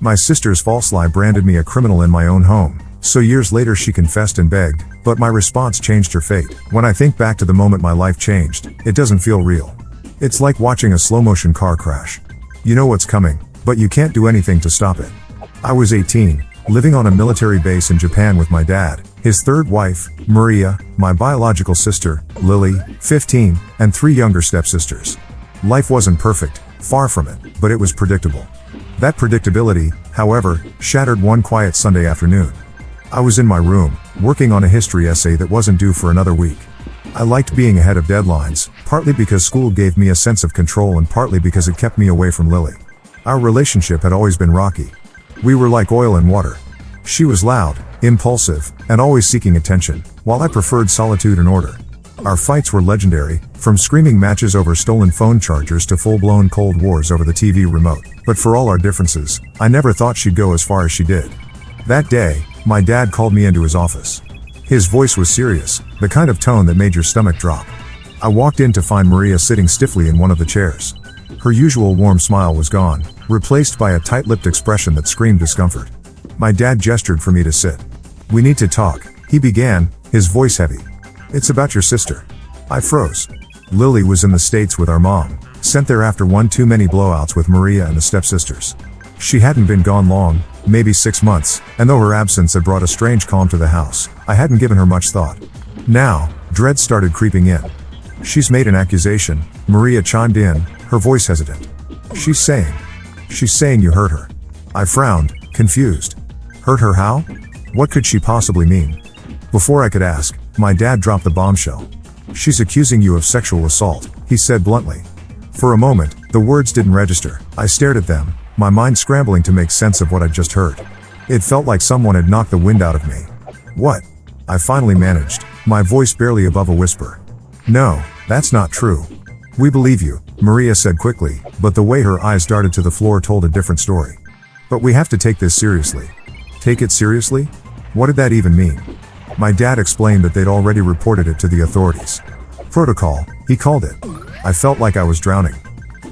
My sister's false lie branded me a criminal in my own home. So years later she confessed and begged, but my response changed her fate. When I think back to the moment my life changed, it doesn't feel real. It's like watching a slow-motion car crash. You know what's coming, but you can't do anything to stop it. I was 18, living on a military base in Japan with my dad, his third wife, Maria, my biological sister, Lily, 15, and 3 younger stepsisters. Life wasn't perfect, far from it, but it was predictable. That predictability, however, shattered one quiet Sunday afternoon. I was in my room, working on a history essay that wasn't due for another week. I liked being ahead of deadlines, partly because school gave me a sense of control and partly because it kept me away from Lily. Our relationship had always been rocky. We were like oil and water. She was loud, impulsive, and always seeking attention, while I preferred solitude and order. Our fights were legendary, from screaming matches over stolen phone chargers to full-blown cold wars over the TV remote. But for all our differences, I never thought she'd go as far as she did. That day, my dad called me into his office. His voice was serious, the kind of tone that made your stomach drop. I walked in to find Maria sitting stiffly in one of the chairs. Her usual warm smile was gone, replaced by a tight-lipped expression that screamed discomfort. My dad gestured for me to sit. "We need to talk," he began, his voice heavy. "It's about your sister." I froze. Lily was in the States with our mom, sent there after one too many blowouts with Maria and the stepsisters. She hadn't been gone long, maybe 6 months, and though her absence had brought a strange calm to the house, I hadn't given her much thought. Now, dread started creeping in. "She's made an accusation," Maria chimed in, her voice hesitant. She's saying you hurt her." I frowned, confused. Hurt her how? What could she possibly mean? Before I could ask, my dad dropped the bombshell. "She's accusing you of sexual assault," he said bluntly. For a moment, the words didn't register. I stared at them, my mind scrambling to make sense of what I'd just heard. It felt like someone had knocked the wind out of me. "What?" I finally managed, my voice barely above a whisper. "No, that's not true." "We believe you," Maria said quickly, but the way her eyes darted to the floor told a different story. "But we have to take this seriously." Take it seriously? What did that even mean? My dad explained that they'd already reported it to the authorities. Protocol, he called it. I felt like I was drowning.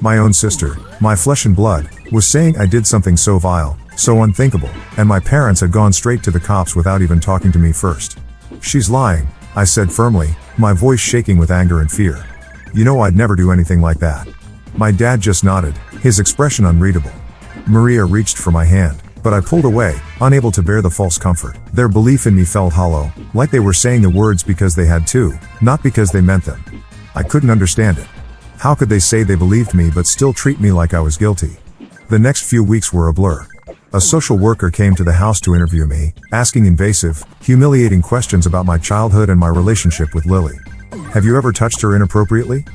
My own sister, my flesh and blood, was saying I did something so vile, so unthinkable, and my parents had gone straight to the cops without even talking to me first. "She's lying," I said firmly, my voice shaking with anger and fear. "You know I'd never do anything like that." My dad just nodded, his expression unreadable. Maria reached for my hand, but I pulled away, unable to bear the false comfort. Their belief in me felt hollow, like they were saying the words because they had to, not because they meant them. I couldn't understand it. How could they say they believed me but still treat me like I was guilty? The next few weeks were a blur. A social worker came to the house to interview me, asking invasive, humiliating questions about my childhood and my relationship with Lily. "Have you ever touched her inappropriately?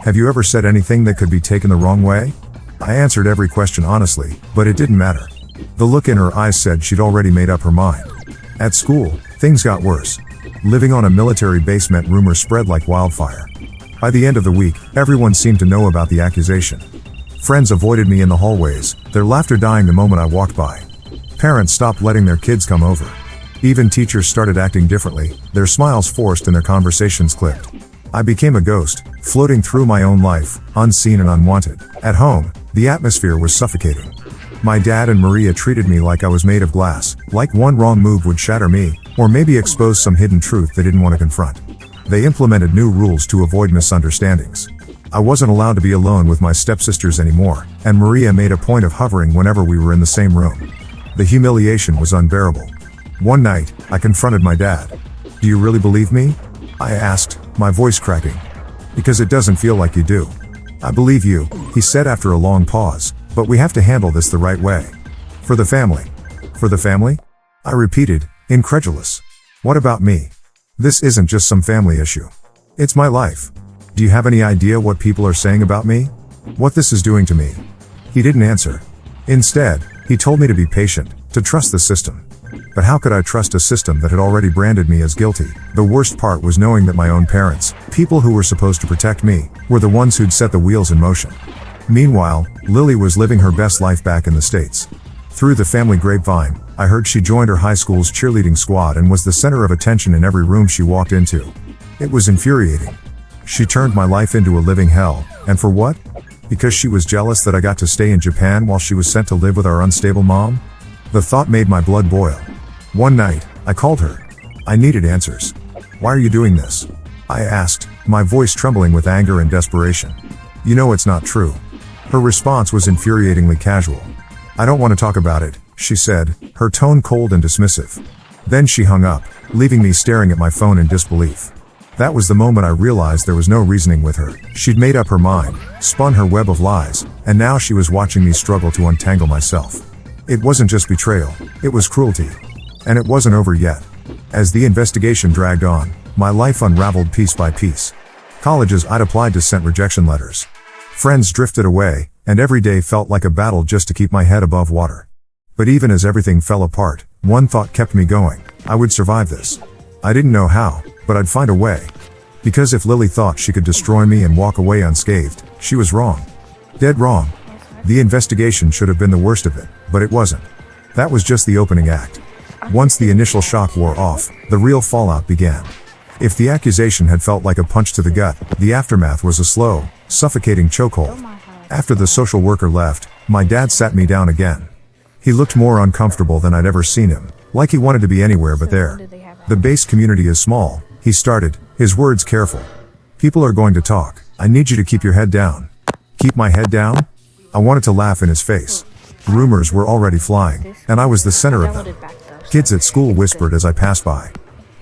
Have you ever said anything that could be taken the wrong way?" I answered every question honestly, but it didn't matter. The look in her eyes said she'd already made up her mind. At school, things got worse. Living on a military base meant rumors spread like wildfire. By the end of the week, everyone seemed to know about the accusation. Friends avoided me in the hallways, their laughter dying the moment I walked by. Parents stopped letting their kids come over. Even teachers started acting differently, their smiles forced and their conversations clipped. I became a ghost, floating through my own life, unseen and unwanted. At home, the atmosphere was suffocating. My dad and Maria treated me like I was made of glass, like one wrong move would shatter me, or maybe expose some hidden truth they didn't want to confront. They implemented new rules to avoid misunderstandings. I wasn't allowed to be alone with my stepsisters anymore, and Maria made a point of hovering whenever we were in the same room. The humiliation was unbearable. One night, I confronted my dad. "Do you really believe me?" I asked, my voice cracking. "Because it doesn't feel like you do." "I believe you," he said after a long pause, "but we have to handle this the right way. For the family." "For the family?" I repeated, incredulous. "What about me? This isn't just some family issue. It's my life. Do you have any idea what people are saying about me? What this is doing to me?" He didn't answer. Instead, he told me to be patient, to trust the system. But how could I trust a system that had already branded me as guilty? The worst part was knowing that my own parents, people who were supposed to protect me, were the ones who'd set the wheels in motion. Meanwhile, Lily was living her best life back in the States. Through the family grapevine, I heard she joined her high school's cheerleading squad and was the center of attention in every room she walked into. It was infuriating. She turned my life into a living hell, and for what? Because she was jealous that I got to stay in Japan while she was sent to live with our unstable mom? The thought made my blood boil. One night, I called her. I needed answers. "Why are you doing this?" I asked, my voice trembling with anger and desperation. "You know it's not true." Her response was infuriatingly casual. "I don't want to talk about it," she said, her tone cold and dismissive. Then she hung up, leaving me staring at my phone in disbelief. That was the moment I realized there was no reasoning with her. She'd made up her mind, spun her web of lies, and now she was watching me struggle to untangle myself. It wasn't just betrayal, it was cruelty. And it wasn't over yet. As the investigation dragged on, my life unraveled piece by piece. Colleges I'd applied to sent rejection letters. Friends drifted away, and every day felt like a battle just to keep my head above water. But even as everything fell apart, one thought kept me going. I would survive this. I didn't know how, but I'd find a way. Because if Lily thought she could destroy me and walk away unscathed, she was wrong. Dead wrong. The investigation should have been the worst of it, but it wasn't. That was just the opening act. Once the initial shock wore off, the real fallout began. If the accusation had felt like a punch to the gut, the aftermath was a slow, suffocating chokehold. After the social worker left, my dad sat me down again. He looked more uncomfortable than I'd ever seen him, like he wanted to be anywhere but there. "The base community is small," he started, his words careful. "People are going to talk. I need you to keep your head down." Keep my head down? I wanted to laugh in his face. Rumors were already flying, and I was the center of them. Kids at school whispered as I passed by.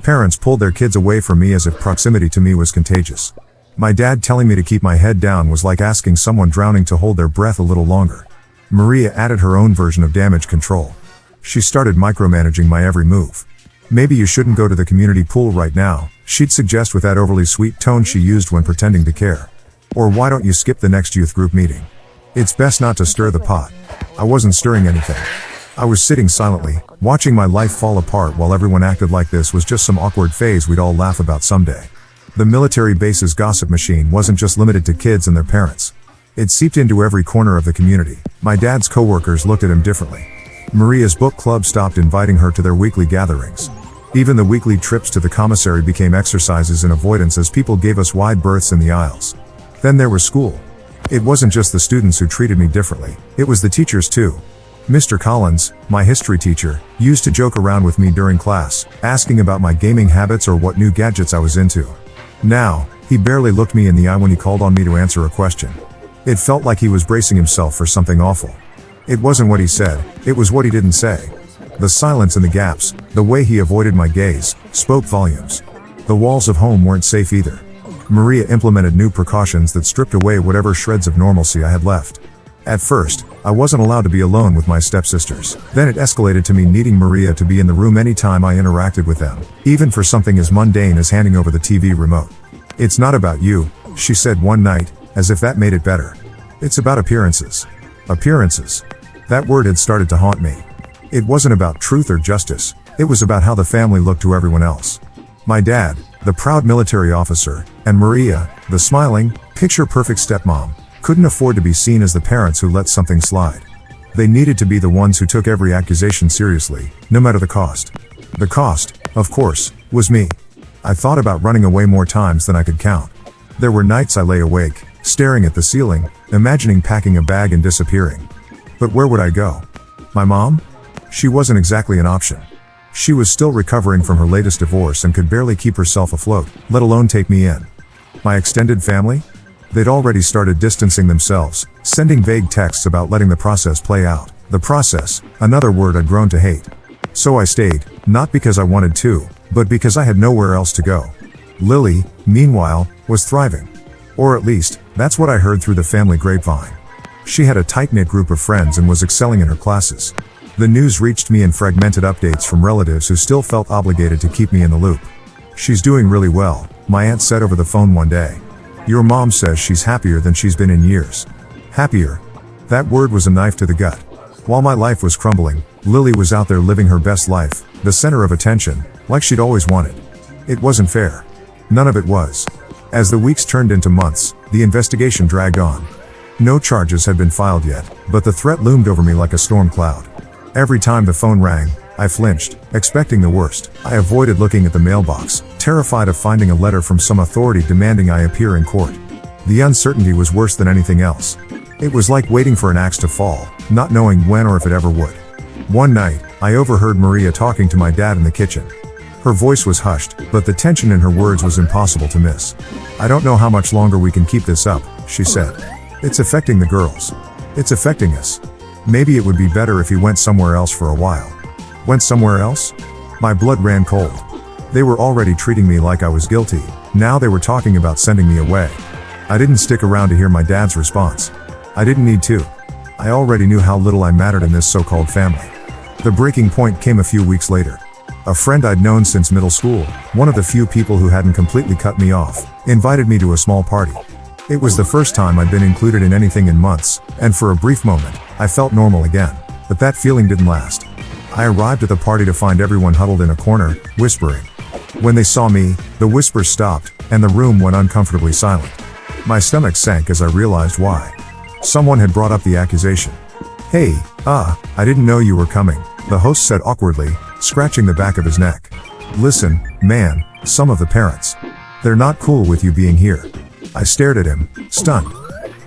Parents pulled their kids away from me as if proximity to me was contagious. My dad telling me to keep my head down was like asking someone drowning to hold their breath a little longer. Maria added her own version of damage control. She started micromanaging my every move. "Maybe you shouldn't go to the community pool right now," she'd suggest with that overly sweet tone she used when pretending to care. "Or why don't you skip the next youth group meeting? It's best not to stir the pot." I wasn't stirring anything. I was sitting silently, watching my life fall apart while everyone acted like this was just some awkward phase we'd all laugh about someday. The military base's gossip machine wasn't just limited to kids and their parents. It seeped into every corner of the community. My dad's coworkers looked at him differently. Maria's book club stopped inviting her to their weekly gatherings. Even the weekly trips to the commissary became exercises in avoidance as people gave us wide berths in the aisles. Then there was school. It wasn't just the students who treated me differently, it was the teachers too. Mr. Collins, my history teacher, used to joke around with me during class, asking about my gaming habits or what new gadgets I was into. Now, he barely looked me in the eye when he called on me to answer a question. It felt like he was bracing himself for something awful. It wasn't what he said, it was what he didn't say. The silence and the gaps, the way he avoided my gaze, spoke volumes. The walls of home weren't safe either. Maria implemented new precautions that stripped away whatever shreds of normalcy I had left. At first, I wasn't allowed to be alone with my stepsisters. Then it escalated to me needing Maria to be in the room anytime I interacted with them, even for something as mundane as handing over the TV remote. "It's not about you," she said one night, as if that made it better. "It's about appearances." Appearances. That word had started to haunt me. It wasn't about truth or justice, it was about how the family looked to everyone else. My dad, the proud military officer, and Maria, the smiling, picture-perfect stepmom, couldn't afford to be seen as the parents who let something slide. They needed to be the ones who took every accusation seriously, no matter the cost. The cost, of course, was me. I thought about running away more times than I could count. There were nights I lay awake, staring at the ceiling, imagining packing a bag and disappearing. But where would I go? My mom? She wasn't exactly an option. She was still recovering from her latest divorce and could barely keep herself afloat, let alone take me in. My extended family? They'd already started distancing themselves, sending vague texts about letting the process play out. The process, another word I'd grown to hate. So I stayed, not because I wanted to, but because I had nowhere else to go. Lily, meanwhile, was thriving. Or at least, that's what I heard through the family grapevine. She had a tight-knit group of friends and was excelling in her classes. The news reached me in fragmented updates from relatives who still felt obligated to keep me in the loop. "She's doing really well," my aunt said over the phone one day. "Your mom says she's happier than she's been in years." Happier. That word was a knife to the gut. While my life was crumbling, Lily was out there living her best life, the center of attention, like she'd always wanted. It wasn't fair. None of it was. As the weeks turned into months, the investigation dragged on. No charges had been filed yet, but the threat loomed over me like a storm cloud. Every time the phone rang, I flinched, expecting the worst. I avoided looking at the mailbox, terrified of finding a letter from some authority demanding I appear in court. The uncertainty was worse than anything else. It was like waiting for an axe to fall, not knowing when or if it ever would. One night, I overheard Maria talking to my dad in the kitchen. Her voice was hushed, but the tension in her words was impossible to miss. "I don't know how much longer we can keep this up," she said. "It's affecting the girls. It's affecting us. Maybe it would be better if he went somewhere else for a while." Went somewhere else? My blood ran cold. They were already treating me like I was guilty. Now they were talking about sending me away. I didn't stick around to hear my dad's response. I didn't need to. I already knew how little I mattered in this so-called family. The breaking point came a few weeks later. A friend I'd known since middle school, one of the few people who hadn't completely cut me off, invited me to a small party. It was the first time I'd been included in anything in months, and for a brief moment, I felt normal again. But that feeling didn't last. I arrived at the party to find everyone huddled in a corner, whispering. When they saw me, the whispers stopped, and the room went uncomfortably silent. My stomach sank as I realized why. Someone had brought up the accusation. "Hey, I didn't know you were coming," the host said awkwardly, scratching the back of his neck. "Listen, man, some of the parents. They're not cool with you being here." I stared at him, stunned.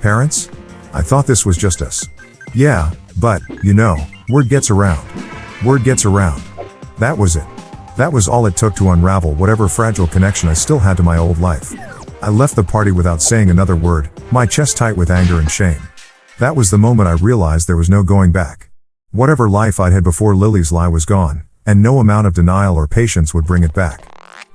"Parents? I thought this was just us." "Yeah, but, word gets around. Word gets around." That was it. That was all it took to unravel whatever fragile connection I still had to my old life. I left the party without saying another word, my chest tight with anger and shame. That was the moment I realized there was no going back. Whatever life I'd had before Lily's lie was gone, and no amount of denial or patience would bring it back.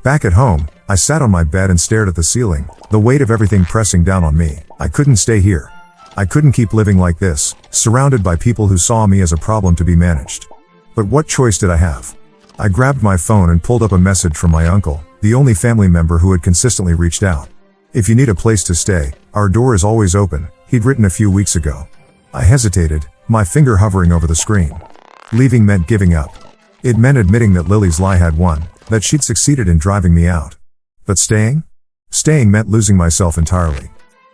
Back at home, I sat on my bed and stared at the ceiling, the weight of everything pressing down on me. I couldn't stay here. I couldn't keep living like this, surrounded by people who saw me as a problem to be managed. But what choice did I have? I grabbed my phone and pulled up a message from my uncle, the only family member who had consistently reached out. "If you need a place to stay, our door is always open," he'd written a few weeks ago. I hesitated, my finger hovering over the screen. Leaving meant giving up. It meant admitting that Lily's lie had won, that she'd succeeded in driving me out. But staying? Staying meant losing myself entirely.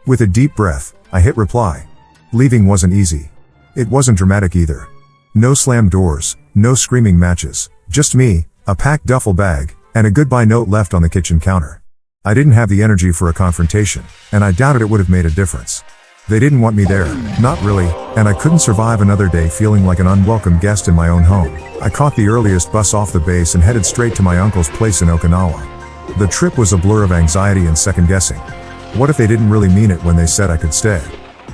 With a deep breath, I hit reply. Leaving wasn't easy. It wasn't dramatic either. No slammed doors, no screaming matches, just me, a packed duffel bag, and a goodbye note left on the kitchen counter. I didn't have the energy for a confrontation, and I doubted it would have made a difference. They didn't want me there, not really, and I couldn't survive another day feeling like an unwelcome guest in my own home. I caught the earliest bus off the base and headed straight to my uncle's place in Okinawa. The trip was a blur of anxiety and second-guessing. What if they didn't really mean it when they said I could stay?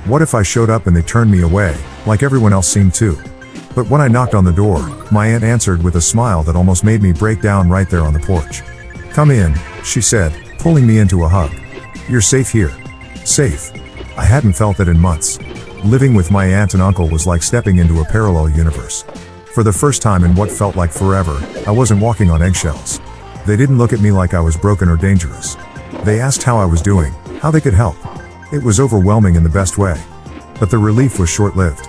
What if I showed up and they turned me away, like everyone else seemed to? But when I knocked on the door, my aunt answered with a smile that almost made me break down right there on the porch. "Come in," she said, pulling me into a hug. "You're safe here." Safe. I hadn't felt that in months. Living with my aunt and uncle was like stepping into a parallel universe. For the first time in what felt like forever, I wasn't walking on eggshells. They didn't look at me like I was broken or dangerous. They asked how I was doing, how they could help. It was overwhelming in the best way. But the relief was short-lived.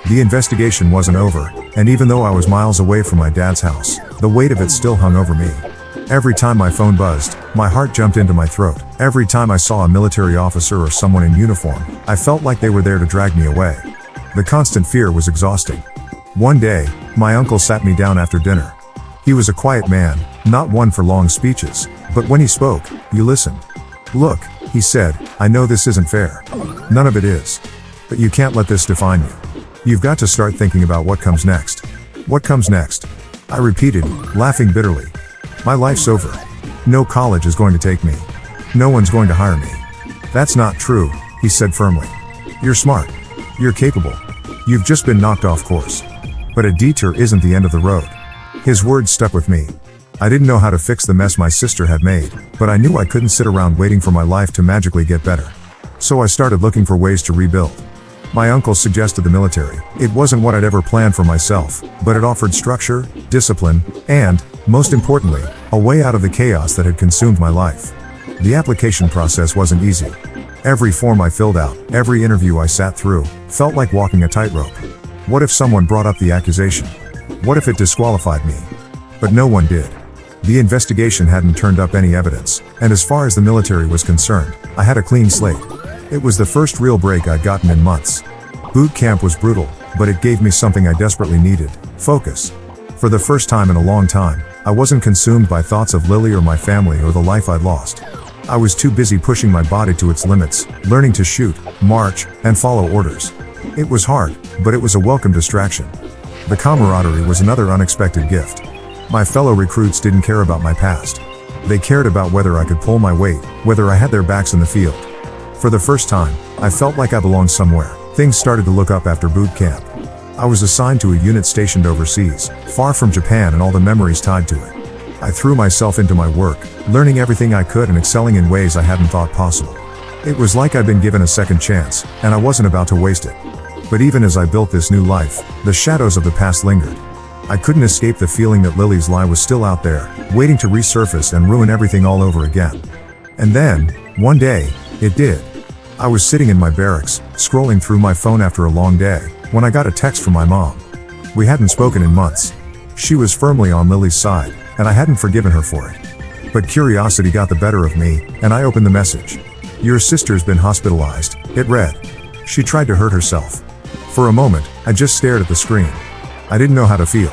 The investigation wasn't over, and even though I was miles away from my dad's house, the weight of it still hung over me. Every time my phone buzzed, my heart jumped into my throat. Every time I saw a military officer or someone in uniform, I felt like they were there to drag me away. The constant fear was exhausting. One day, my uncle sat me down after dinner. He was a quiet man, not one for long speeches, but when he spoke, you listened. "Look," he said, "I know this isn't fair. None of it is. But you can't let this define you. You've got to start thinking about what comes next." "What comes next?" I repeated, laughing bitterly. "My life's over. No college is going to take me. No one's going to hire me." "That's not true," he said firmly. "You're smart. You're capable. You've just been knocked off course. But a detour isn't the end of the road." His words stuck with me. I didn't know how to fix the mess my sister had made, but I knew I couldn't sit around waiting for my life to magically get better. So I started looking for ways to rebuild. My uncle suggested the military. It wasn't what I'd ever planned for myself, but it offered structure, discipline, and, most importantly, a way out of the chaos that had consumed my life. The application process wasn't easy. Every form I filled out, every interview I sat through, felt like walking a tightrope. What if someone brought up the accusation? What if it disqualified me? But no one did. The investigation hadn't turned up any evidence, and as far as the military was concerned, I had a clean slate. It was the first real break I'd gotten in months. Boot camp was brutal, but it gave me something I desperately needed: focus. For the first time in a long time, I wasn't consumed by thoughts of Lily or my family or the life I'd lost. I was too busy pushing my body to its limits, learning to shoot, march, and follow orders. It was hard, but it was a welcome distraction. The camaraderie was another unexpected gift. My fellow recruits didn't care about my past. They cared about whether I could pull my weight, whether I had their backs in the field. For the first time, I felt like I belonged somewhere. Things started to look up after boot camp. I was assigned to a unit stationed overseas, far from Japan and all the memories tied to it. I threw myself into my work, learning everything I could and excelling in ways I hadn't thought possible. It was like I'd been given a second chance, and I wasn't about to waste it. But even as I built this new life, the shadows of the past lingered. I couldn't escape the feeling that Lily's lie was still out there, waiting to resurface and ruin everything all over again. And then, one day, it did. I was sitting in my barracks, scrolling through my phone after a long day, when I got a text from my mom. We hadn't spoken in months. She was firmly on Lily's side, and I hadn't forgiven her for it. But curiosity got the better of me, and I opened the message. "Your sister's been hospitalized," it read. She tried to hurt herself. For a moment, I just stared at the screen. I didn't know how to feel.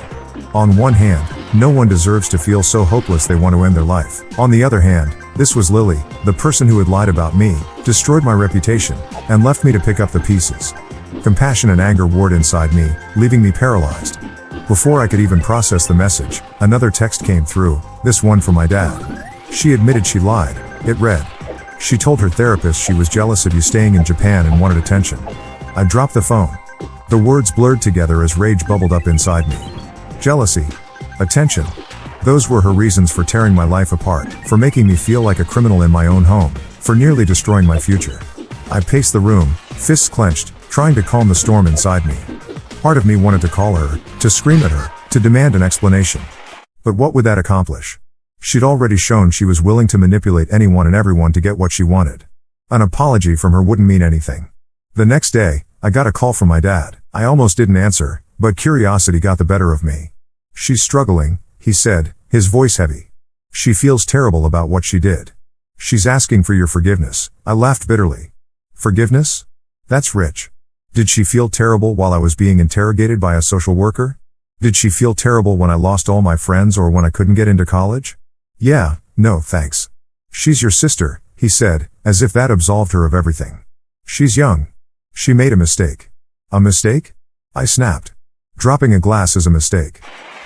On one hand, no one deserves to feel so hopeless they want to end their life. On the other hand, this was Lily, the person who had lied about me, destroyed my reputation, and left me to pick up the pieces. Compassion and anger warred inside me, leaving me paralyzed. Before I could even process the message, another text came through, this one from my dad. She admitted she lied, it read. She told her therapist she was jealous of you staying in Japan and wanted attention. I dropped the phone. The words blurred together as rage bubbled up inside me. Jealousy. Attention. Those were her reasons for tearing my life apart, for making me feel like a criminal in my own home, for nearly destroying my future. I paced the room, fists clenched, trying to calm the storm inside me. Part of me wanted to call her, to scream at her, to demand an explanation. But what would that accomplish? She'd already shown she was willing to manipulate anyone and everyone to get what she wanted. An apology from her wouldn't mean anything. The next day, I got a call from my dad. I almost didn't answer, but curiosity got the better of me. "She's struggling," he said, his voice heavy. "She feels terrible about what she did. She's asking for your forgiveness." I laughed bitterly. Forgiveness? That's rich. Did she feel terrible while I was being interrogated by a social worker? Did she feel terrible when I lost all my friends or when I couldn't get into college? Yeah, no thanks. "She's your sister," he said, as if that absolved her of everything. "She's young. She made a mistake." A mistake? I snapped. Dropping a glass is a mistake.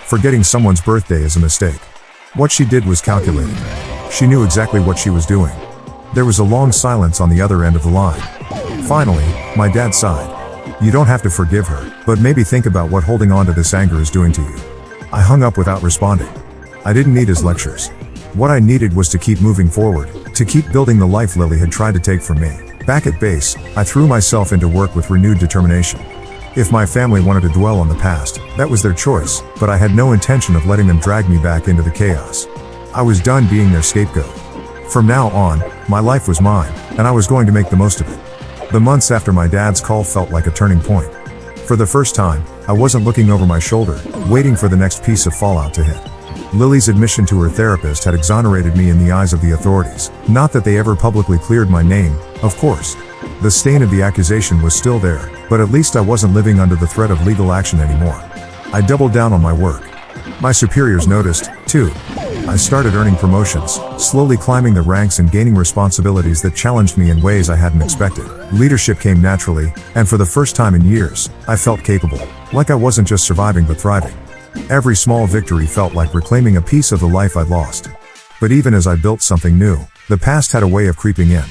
Forgetting someone's birthday is a mistake. What she did was calculated. She knew exactly what she was doing. There was a long silence on the other end of the line. Finally, my dad sighed. "You don't have to forgive her, but maybe think about what holding on to this anger is doing to you." I hung up without responding. I didn't need his lectures. What I needed was to keep moving forward, to keep building the life Lily had tried to take from me. Back at base, I threw myself into work with renewed determination. If my family wanted to dwell on the past, that was their choice, but I had no intention of letting them drag me back into the chaos. I was done being their scapegoat. From now on, my life was mine, and I was going to make the most of it. The months after my dad's call felt like a turning point. For the first time, I wasn't looking over my shoulder, waiting for the next piece of fallout to hit. Lily's admission to her therapist had exonerated me in the eyes of the authorities. Not that they ever publicly cleared my name, of course. The stain of the accusation was still there, but at least I wasn't living under the threat of legal action anymore. I doubled down on my work. My superiors noticed, too. I started earning promotions, slowly climbing the ranks and gaining responsibilities that challenged me in ways I hadn't expected. Leadership came naturally, and for the first time in years, I felt capable, like I wasn't just surviving but thriving. Every small victory felt like reclaiming a piece of the life I'd lost. But even as I built something new, the past had a way of creeping in.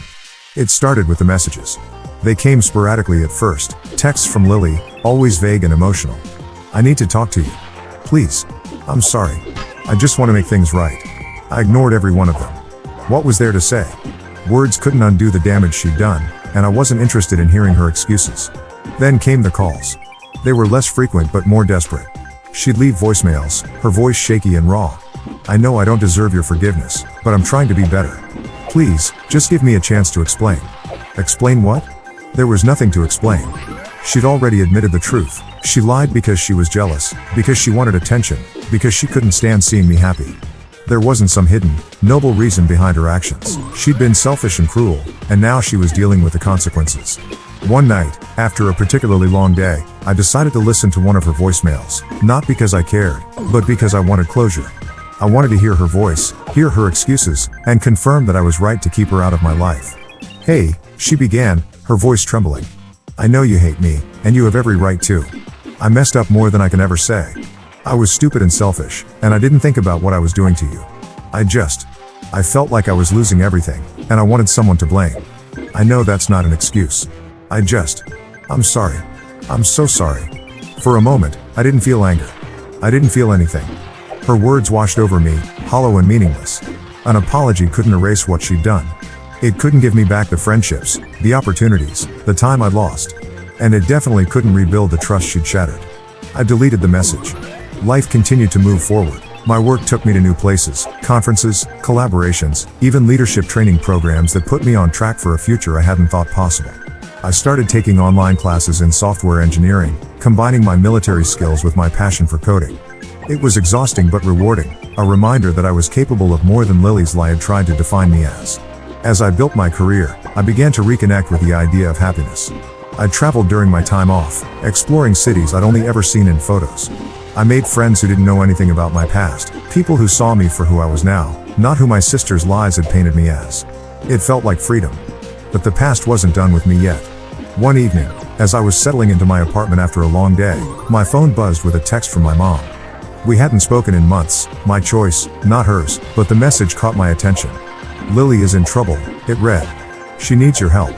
It started with the messages. They came sporadically at first, texts from Lily, always vague and emotional. "I need to talk to you. Please. I'm sorry. I just want to make things right." I ignored every one of them. What was there to say? Words couldn't undo the damage she'd done, and I wasn't interested in hearing her excuses. Then came the calls. They were less frequent but more desperate. She'd leave voicemails, her voice shaky and raw. "I know I don't deserve your forgiveness, but I'm trying to be better. Please, just give me a chance to explain." Explain what? There was nothing to explain. She'd already admitted the truth. She lied because she was jealous, because she wanted attention, because she couldn't stand seeing me happy. There wasn't some hidden, noble reason behind her actions. She'd been selfish and cruel, and now she was dealing with the consequences. One night, after a particularly long day, I decided to listen to one of her voicemails, not because I cared, but because I wanted closure. I wanted to hear her voice, hear her excuses, and confirm that I was right to keep her out of my life. "Hey," she began, her voice trembling. "I know you hate me, and you have every right to. I messed up more than I can ever say. I was stupid and selfish, and I didn't think about what I was doing to you. I felt like I was losing everything, and I wanted someone to blame. I know that's not an excuse. I'm sorry. I'm so sorry. For a moment, I didn't feel anger. I didn't feel anything. Her words washed over me, hollow and meaningless. An apology couldn't erase what she'd done. It couldn't give me back the friendships, the opportunities, the time I'd lost. And it definitely couldn't rebuild the trust she'd shattered. I deleted the message. Life continued to move forward. My work took me to new places, conferences, collaborations, even leadership training programs that put me on track for a future I hadn't thought possible. I started taking online classes in software engineering, combining my military skills with my passion for coding. It was exhausting but rewarding, a reminder that I was capable of more than Lily's lie had tried to define me as. As I built my career, I began to reconnect with the idea of happiness. I traveled during my time off, exploring cities I'd only ever seen in photos. I made friends who didn't know anything about my past, people who saw me for who I was now, not who my sister's lies had painted me as. It felt like freedom. But the past wasn't done with me yet. One evening, as I was settling into my apartment after a long day, my phone buzzed with a text from my mom. We hadn't spoken in months, my choice, not hers, but the message caught my attention. "Lily is in trouble," it read. "She needs your help."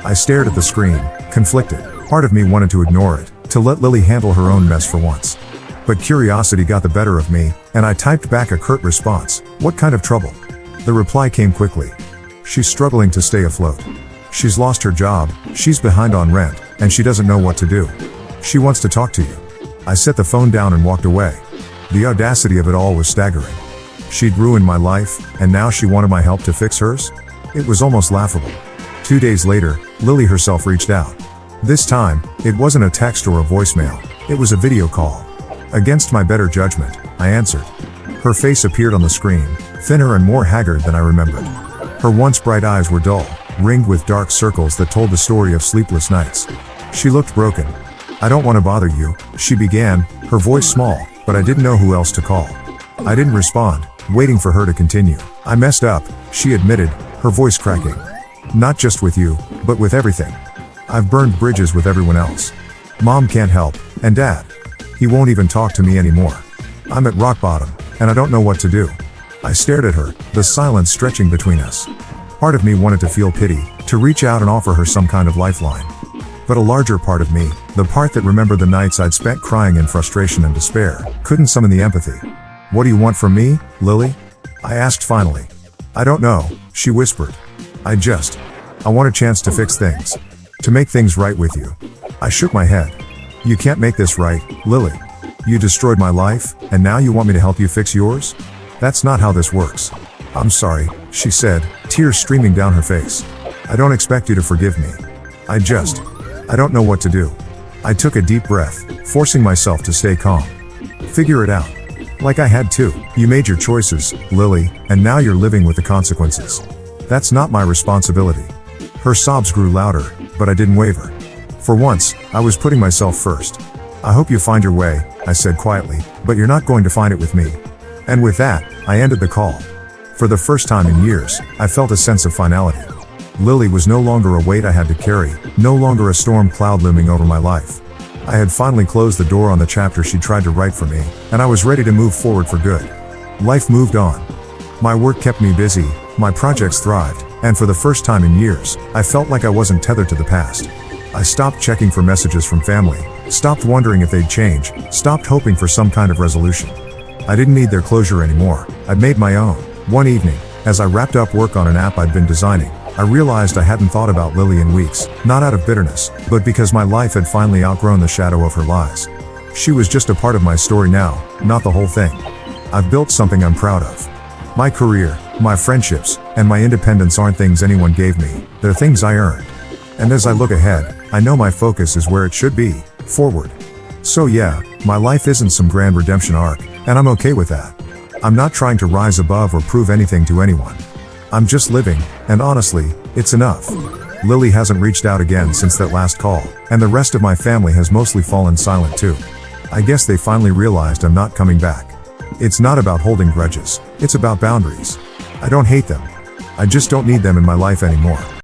I stared at the screen, conflicted. Part of me wanted to ignore it, to let Lily handle her own mess for once. But curiosity got the better of me, and I typed back a curt response. "What kind of trouble?" The reply came quickly. "She's struggling to stay afloat. She's lost her job, she's behind on rent, and she doesn't know what to do. She wants to talk to you." I set the phone down and walked away. The audacity of it all was staggering. She'd ruined my life, and now she wanted my help to fix hers? It was almost laughable. 2 days later, Lily herself reached out. This time, it wasn't a text or a voicemail, it was a video call. Against my better judgment, I answered. Her face appeared on the screen, thinner and more haggard than I remembered. Her once bright eyes were dull, ringed with dark circles that told the story of sleepless nights. She looked broken. "I don't want to bother you," she began, her voice small, but I didn't know who else to call. I didn't respond, waiting for her to continue. "I messed up," she admitted, her voice cracking. "Not just with you, but with everything. I've burned bridges with everyone else. Mom can't help, and Dad. He won't even talk to me anymore. I'm at rock bottom, and I don't know what to do." I stared at her, the silence stretching between us. Part of me wanted to feel pity, to reach out and offer her some kind of lifeline. But a larger part of me, the part that remembered the nights I'd spent crying in frustration and despair, couldn't summon the empathy. "What do you want from me, Lily?" I asked finally. "I don't know," she whispered. I want a chance to fix things. To make things right with you." I shook my head. "You can't make this right, Lily. You destroyed my life, and now you want me to help you fix yours? That's not how this works." "I'm sorry," she said, tears streaming down her face. "I don't expect you to forgive me. I don't know what to do." I took a deep breath, forcing myself to stay calm. "Figure it out. Like I had to. You made your choices, Lily, and now you're living with the consequences. That's not my responsibility." Her sobs grew louder, but I didn't waver. For once, I was putting myself first. "I hope you find your way," I said quietly, "but you're not going to find it with me." And with that, I ended the call. For the first time in years, I felt a sense of finality. Lily was no longer a weight I had to carry, no longer a storm cloud looming over my life. I had finally closed the door on the chapter she tried to write for me, and I was ready to move forward for good. Life moved on. My work kept me busy, my projects thrived, and for the first time in years, I felt like I wasn't tethered to the past. I stopped checking for messages from family, stopped wondering if they'd change, stopped hoping for some kind of resolution. I didn't need their closure anymore. I'd made my own. One evening, as I wrapped up work on an app I'd been designing, I realized I hadn't thought about Lily in weeks, not out of bitterness, but because my life had finally outgrown the shadow of her lies. She was just a part of my story now, not the whole thing. I've built something I'm proud of. My career, my friendships, and my independence aren't things anyone gave me, they're things I earned. And as I look ahead, I know my focus is where it should be, forward. So yeah, my life isn't some grand redemption arc, and I'm okay with that. I'm not trying to rise above or prove anything to anyone. I'm just living, and honestly, it's enough. Lily hasn't reached out again since that last call, and the rest of my family has mostly fallen silent too. I guess they finally realized I'm not coming back. It's not about holding grudges, it's about boundaries. I don't hate them. I just don't need them in my life anymore.